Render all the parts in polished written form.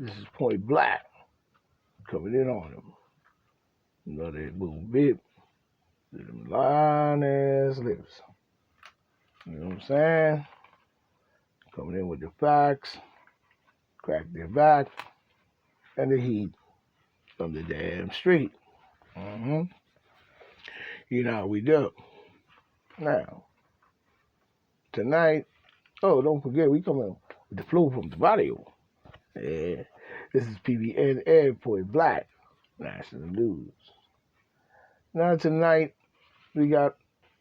This is Point Black coming in on them. You know they boom bip, them line ass lips. You know what I'm saying? Coming in with the facts, crack their back, and the heat from the damn street. Mm-hmm. You know how we do. Now, tonight, oh, don't forget, we coming with the flow from the barrio. Yeah. This is PBN Point Black National News. Now, tonight, we got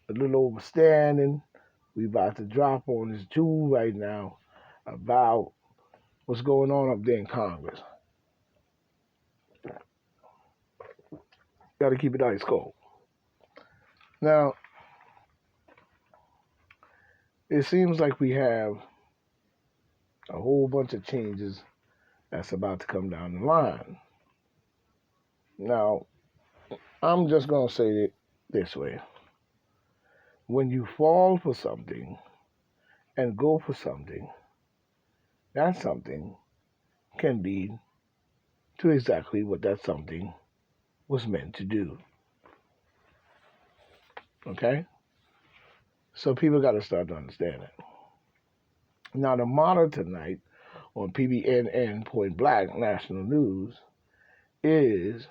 a little overstanding. We about to drop on this jewel right now about what's going on up there in Congress. Got to keep it ice cold. Now, it seems like we have a whole bunch of changes that's about to come down the line. Now, I'm just going to say it this way. When you fall for something and go for something, that something can lead to exactly what that something was meant to do. Okay? So people got to start to understand it. Now, the motto tonight on PBNN Point Black National News is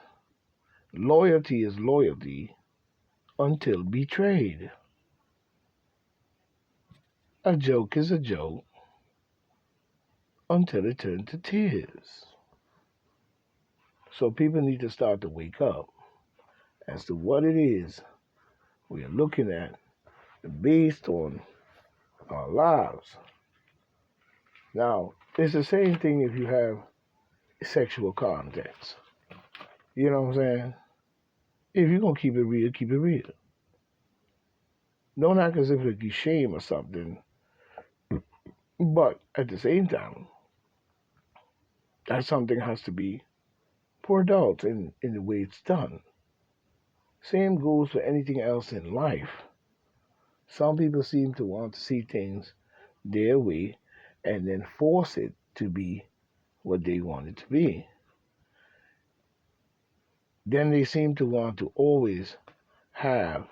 loyalty is loyalty until betrayed. A joke is a joke until it turns to tears. So people need to start to wake up as to what it is we are looking at based on our lives. Now, it's the same thing if you have sexual context. You know what I'm saying? If you're going to keep it real, keep it real. Don't act as if it's a shame or something. But at the same time, that something has to be for adults in the way it's done. Same goes for anything else in life. Some people seem to want to see things their way and then force it to be what they want it to be. Then they seem to want to always have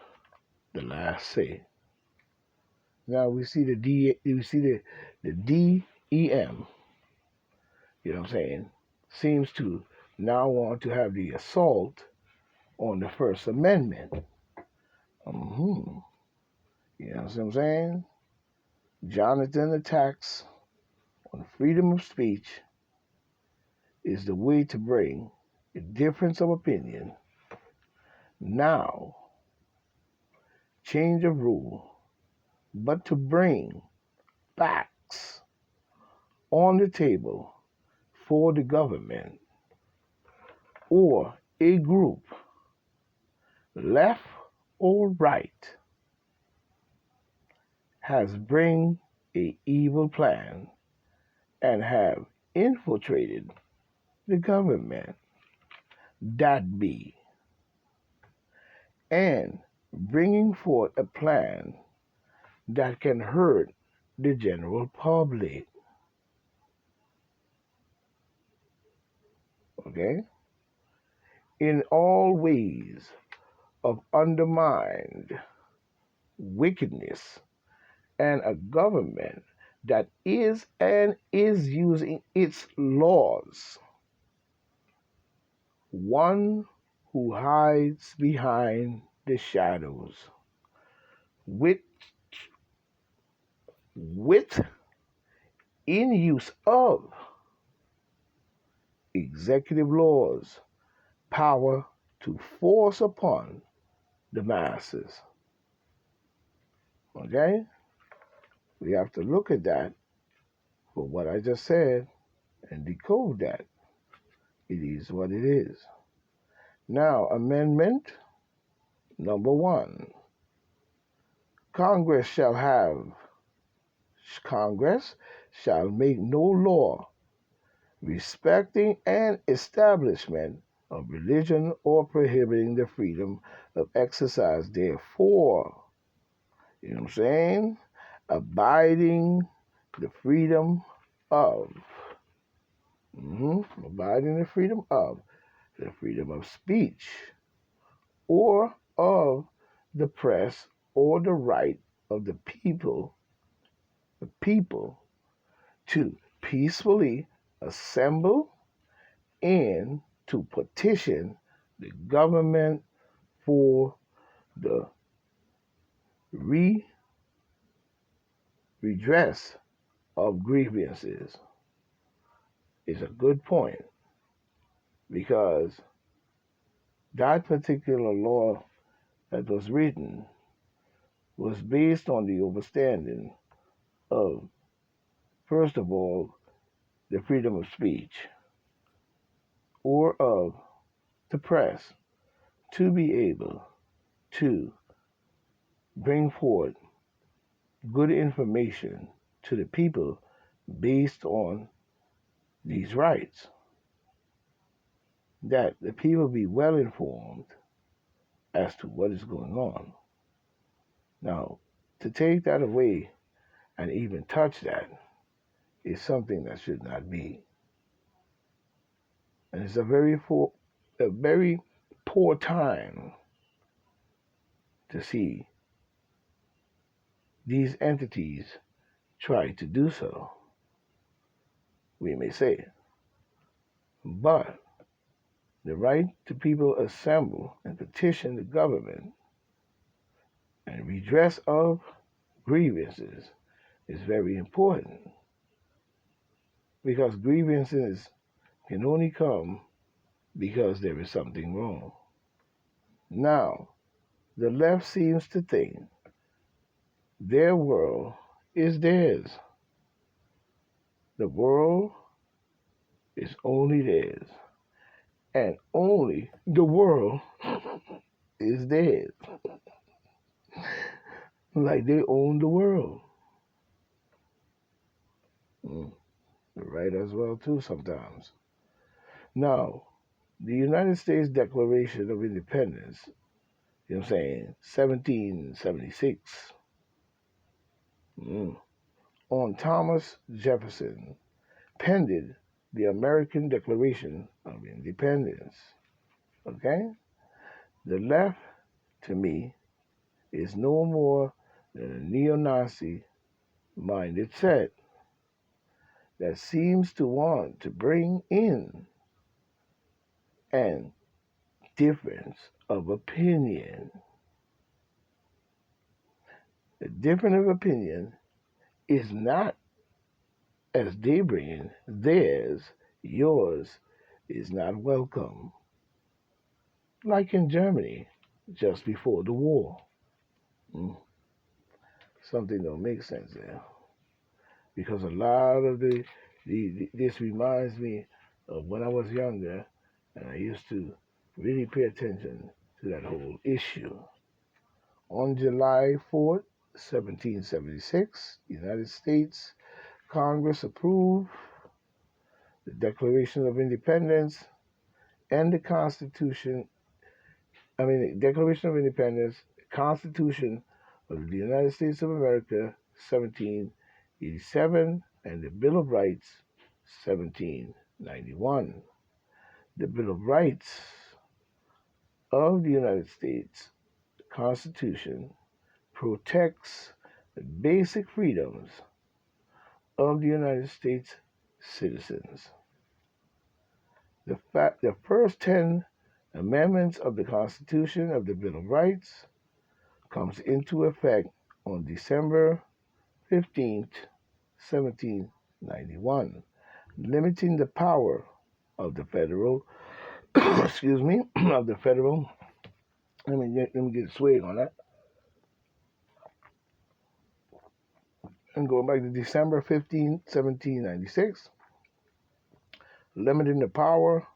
the last say. Now we see the DEM, you know what I'm saying, seems to now want to have the assault on the First Amendment. Mm-hmm. You know what I'm saying? Jonathan attacks on freedom of speech is the way to bring a difference of opinion. Now, change of rule, but to bring facts on the table for the government or a group, left or right, has bring a evil plan and have infiltrated the government, that be, and bringing forth a plan that can hurt the general public. Okay? In all ways of undermined wickedness and a government that is and is using its laws. One who hides behind the shadows with in use of executive laws, power to force upon the masses. Okay? We have to look at that for what I just said and decode that. It is what it is. Now, amendment number 1. Congress shall make no law respecting an establishment of religion or prohibiting the freedom of exercise therefore. You know what I'm saying? Abiding the freedom of. Providing the freedom of speech, or of the press, or the right of the people to peacefully assemble and to petition the government for the redress of grievances is a good point, because that particular law that was written was based on the understanding of, first of all, the freedom of speech, or of the press to be able to bring forth good information to the people based on these rights, that the people be well informed as to what is going on. Now, to take that away and even touch that is something that should not be. And it's a very poor time to see these entities try to do so, we may say. But the right to people assemble and petition the government and redress of grievances is very important, because grievances can only come because there is something wrong. Now, the left seems to think their world is theirs. The world is only theirs, and only the world is theirs. Like they own the world. Right as well, too, sometimes. Now, the United States Declaration of Independence, 1776, on Thomas Jefferson, penned the American Declaration of Independence. Okay? The left, to me, is no more than a neo-Nazi minded set that seems to want to bring in an difference of opinion. The difference of opinion is not as they bring theirs, yours is not welcome. Like in Germany, just before the war. Something don't make sense there. Because a lot of this reminds me of when I was younger, and I used to really pay attention to that whole issue. On July 4th, 1776, the United States Congress approved the Declaration of Independence and the Declaration of Independence, Constitution of the United States of America, 1787, and the Bill of Rights, 1791. The Bill of Rights of the United States Constitution protects the basic freedoms of the United States citizens. The first 10 amendments of the Constitution of the Bill of Rights comes into effect on December 15th, 1791, limiting the power of the federal, let me get a swig on that. And going back to December 15th, 1796, limiting the power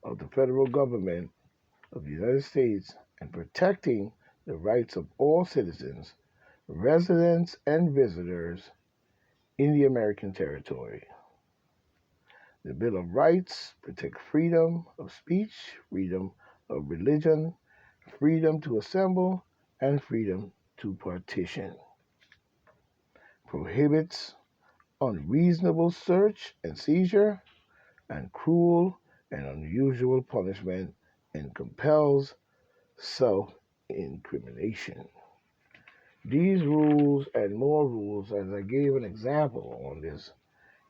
of the federal government of the United States and protecting the rights of all citizens, residents, and visitors in the American territory. The Bill of Rights protects freedom of speech, freedom of religion, freedom to assemble, and freedom to petition. Prohibits unreasonable search and seizure, and cruel and unusual punishment and compels self incrimination. These rules and more rules, as I gave an example on this,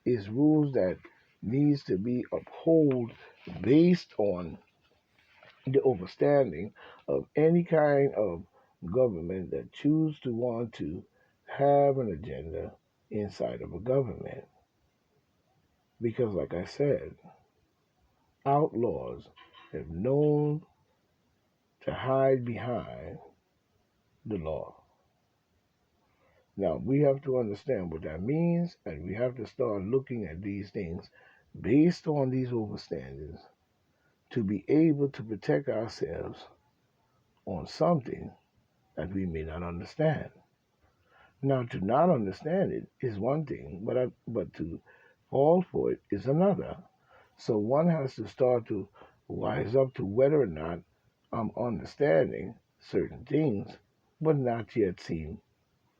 is rules that needs to be upheld based on the understanding of any kind of government that choose to want to have an agenda inside of a government. Because like I said, outlaws have known to hide behind the law. Now we have to understand what that means, and we have to start looking at these things based on these understandings to be able to protect ourselves on something that we may not understand. Now, to not understand it is one thing, but to fall for it is another. So one has to start to wise up to whether or not I'm understanding certain things, but not yet seem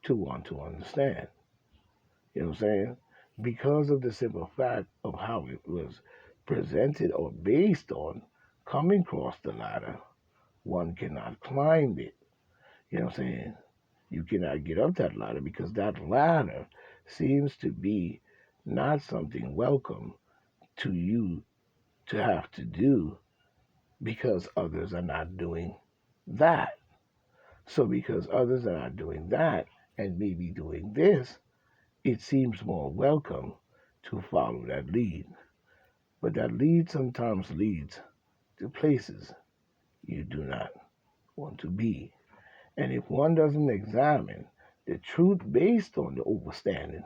to want to understand. You know what I'm saying? Because of the simple fact of how it was presented or based on coming across the ladder, one cannot climb it. You know what I'm saying? You cannot get up that ladder because that ladder seems to be not something welcome to you to have to do because others are not doing that. So, because others are not doing that and maybe doing this, it seems more welcome to follow that lead. But that lead sometimes leads to places you do not want to be. And if one doesn't examine the truth based on the understanding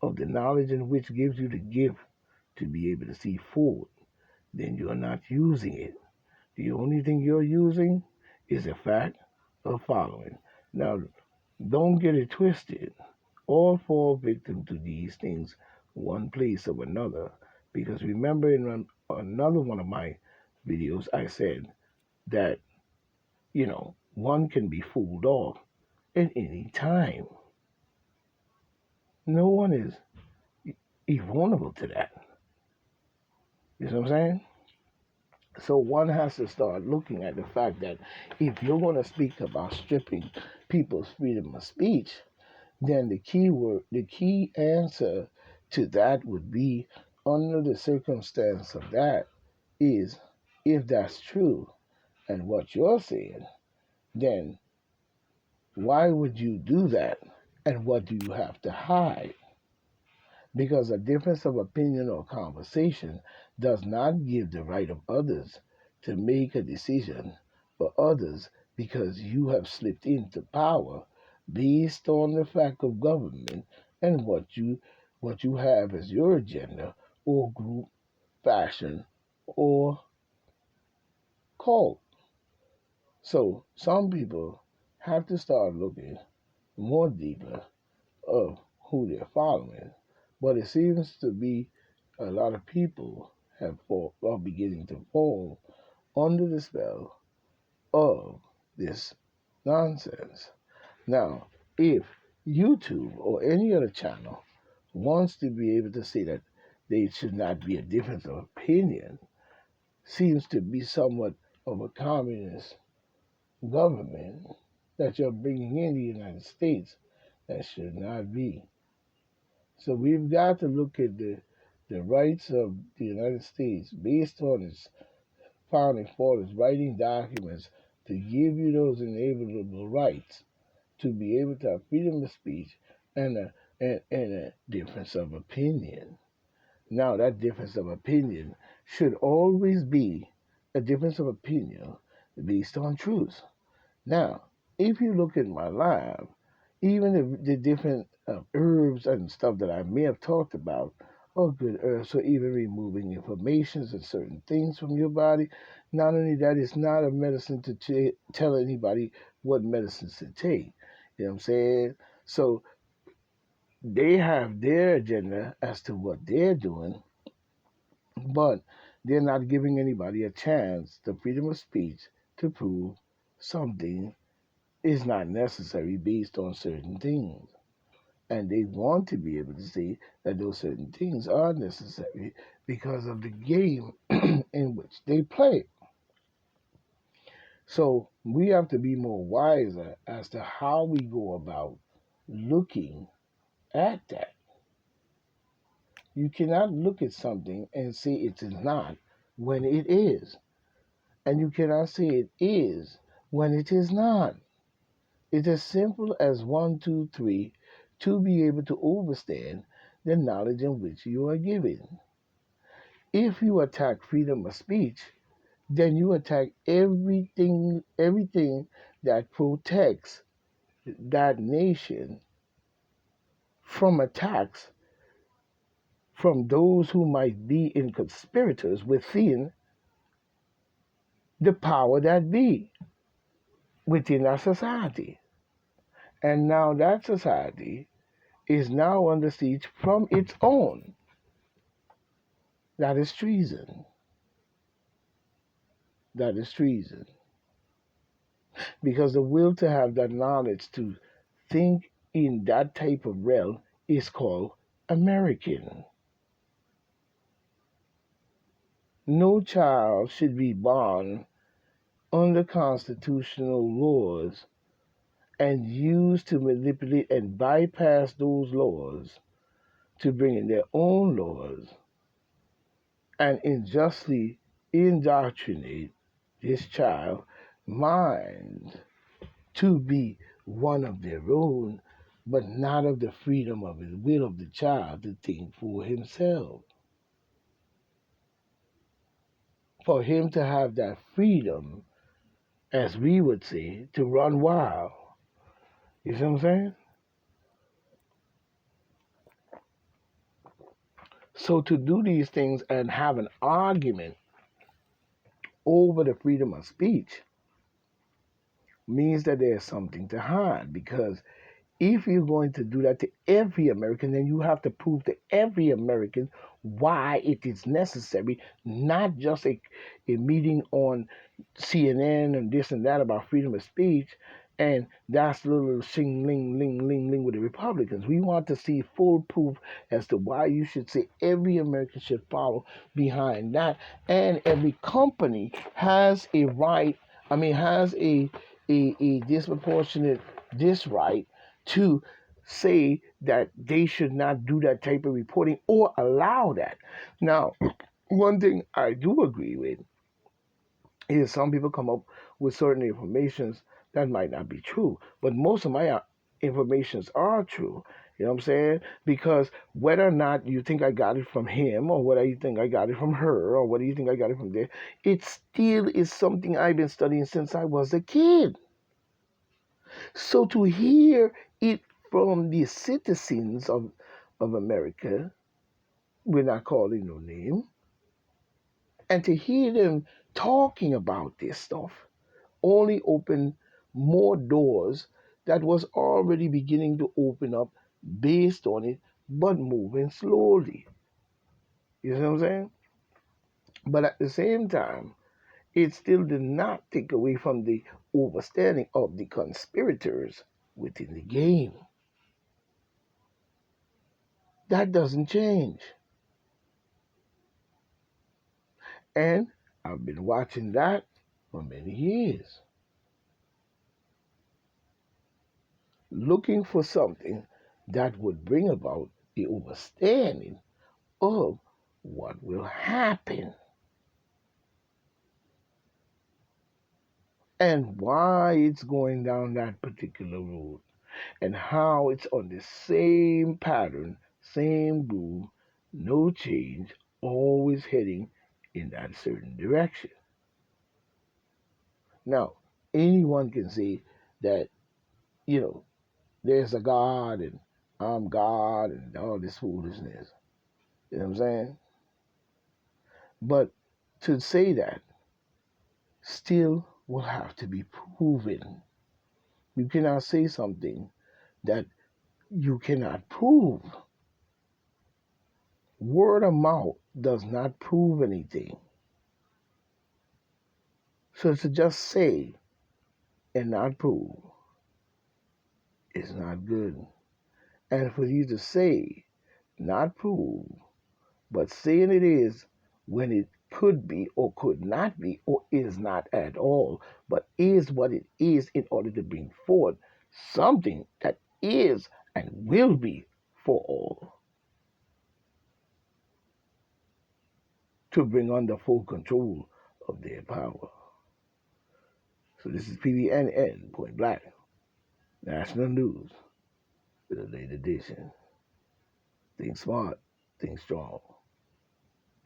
of the knowledge in which gives you the gift to be able to see forward, then you're not using it. The only thing you're using is the fact of following. Now, don't get it twisted. All fall victim to these things, one place or another. Because remember, in another one of my videos, I said that, one can be fooled off at any time. No one is vulnerable to that. You know what I'm saying? So one has to start looking at the fact that if you're going to speak about stripping people's freedom of speech, then the key answer to that would be, under the circumstance of that, is if that's true and what you're saying, then why would you do that? And what do you have to hide? Because a difference of opinion or conversation does not give the right of others to make a decision for others because you have slipped into power based on the fact of government and what you have as your agenda or group, fashion, or cult. So some people have to start looking more deeper of who they're following. But it seems to be a lot of people are beginning to fall under the spell of this nonsense. Now, if YouTube or any other channel wants to be able to say that there should not be a difference of opinion, seems to be somewhat of a communist government that you're bringing in the United States. That should not be. So we've got to look at the rights of the United States based on its founding fathers writing documents to give you those inalienable rights to be able to have freedom of speech and a difference of opinion. Now that difference of opinion should always be a difference of opinion based on truth. Now, if you look at my live, even the different herbs and stuff that I may have talked about are good herbs for even removing inflammations and certain things from your body. Not only that, it's not a medicine to tell anybody what medicines to take. You know what I'm saying? So they have their agenda as to what they're doing, but they're not giving anybody a chance, the freedom of speech, to prove something is not necessary based on certain things. And they want to be able to see that those certain things are necessary because of the game in which they play. So we have to be more wiser as to how we go about looking at that. You cannot look at something and say it is not when it is. And you cannot say it is when it is not. It's as simple as one, two, three to be able to understand the knowledge in which you are given. If you attack freedom of speech, then you attack everything that protects that nation from attacks from those who might be in conspirators within the power that be within our society. And now that society is now under siege from its own. That is treason. That is treason. Because the will to have that knowledge to think in that type of realm is called American. No child should be born under constitutional laws and used to manipulate and bypass those laws to bring in their own laws and unjustly indoctrinate this child mind to be one of their own, but not of the freedom of the will of the child to think for himself. For him to have that freedom, as we would say, to run wild. You see what I'm saying? So to do these things and have an argument over the freedom of speech means that there's something to hide, because if you're going to do that to every American, then you have to prove to every American why it is necessary, not just a meeting on CNN and this and that about freedom of speech, and that's a little shing ling ling ling ling with the Republicans. We want to see full proof as to why you should say every American should follow behind that, and every company has a right. I mean, has a disproportionate this right to say that they should not do that type of reporting or allow that. Now, one thing I do agree with is some people come up with certain informations that might not be true, but most of my informations are true. You know what I'm saying? Because whether or not you think I got it from him, or whether you think I got it from her, or whether you think I got it from there, it still is something I've been studying since I was a kid. So to hear it from the citizens of America, we're not calling no name, and to hear them talking about this stuff only open more doors that was already beginning to open up based on it, but moving slowly. You see what I'm saying? But at the same time, it still did not take away from the overstanding of the conspirators within the game. That doesn't change. And I've been watching that for many years, looking for something that would bring about the understanding of what will happen and why it's going down that particular road and how it's on the same pattern, same groove, no change, always heading in that certain direction. Now, anyone can say that, you know, there's a God and I'm God and all this foolishness. You know what I'm saying? But to say that still will have to be proven. You cannot say something that you cannot prove. Word of mouth does not prove anything. So to just say and not prove is not good. And for you to say, not prove, but saying it is when it could be or could not be or is not at all, but is what it is in order to bring forth something that is and will be for all, to bring under full control of their power. So this is PBNN, Point Black, National News, with a late edition. Think smart, think strong,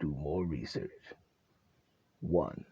do more research. One.